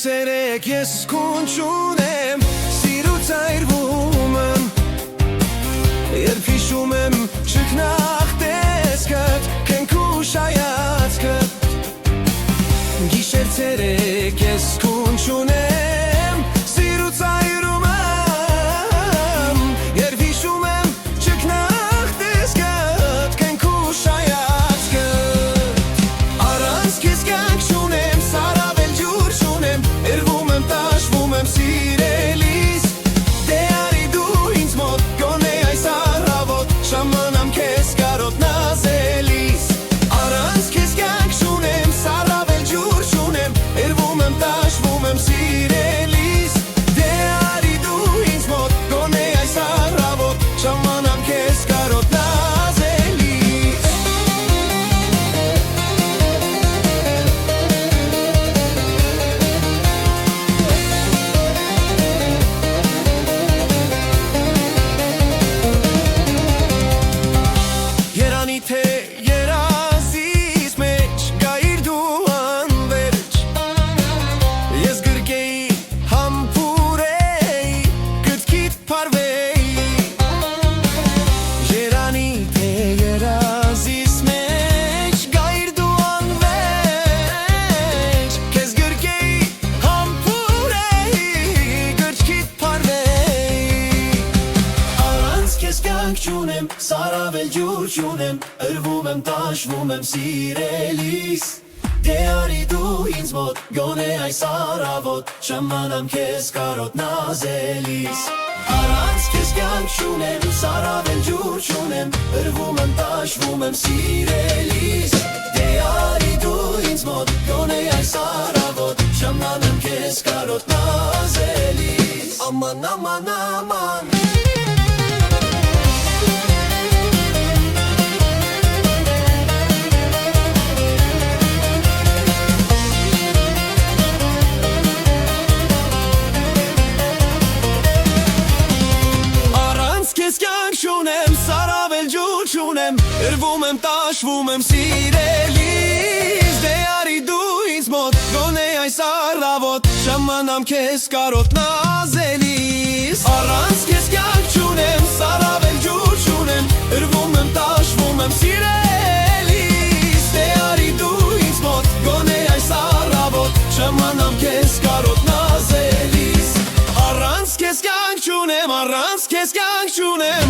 ցերեկ ես քուն չունեմ, սիրուց այրվում եմ, երբ հիշում եմ ճգնախ տեսքդ, քենքուշ հայացքդ, գիշեր ցերեկ ես քուն չունեմ, սիրուց այրում եմ, երբ հիշում եմ ճգնախ տեսքդ, քենքուշ հայացքդ, առանց քեզ կյանք չունեմ, սարավել ջուր չունեմ, երվում եմ, տաշվում եմ սիրելիս, դե արի դու ինձ մոտ, գոնե այս առավոտ, ժամանամ քեզ կարոտ նազելիս, առանց քեզ կյանք չունեմ, սարավել ջուր չունեմ, երվում եմ, տաշվում եմ սիրելիս, դե արի դու ինձ մոտ, գոնե այս առավոտ, ժամանամ քեզ կարոտ նազելիս։ Երանի թե երազիս մեջ գայիր դու անվերջ, ես գրկեի համբուրեի, գտքիդ փարվեի, երանի թե երազիս մեջ գայիր դու անվերջ, քեզ գրկեի համբուրեի, գտքիդ փարվեի, առանց քեզ կյանք չունեմ, սարավել ջուր չունեմ, երվում եմ, տաշվում եմ սիրելիս, դե արի դու ինձ մոտ, գոնե այս առավոտ, ժամանամ քեզ կարոտ նազելիս, առանց քեզ կյանք չունեմ, սարավել ջուր չունեմ, երվում եմ, տաշվում եմ սիրելիս, դե արի դու ինձ մոտ, գոնե այս առավոտ, ժամանամ քեզ կարոտ նազելիս, աման, աման, աման։ Քեզ կյանք չունեմ, սարավել ջուր չունեմ, երվում եմ, տաշվում եմ սիրելիս, դե արի դու ինձ մոտ, գոնե այս առավոտ, ժամանամ քեզ կարոտ նազելիս, առանց քեզ կյանք չունեմ, սարավել ջուր չունեմ, երվում եմ, տաշվում եմ սիրելիս, դե արի դու ինձ մոտ, գոնե այս առավոտ, ժամանամ քեզ կարոտ նազելիս, առանց քեզ կյանք չունեմ, առանց քեզ կյանք չունեմ,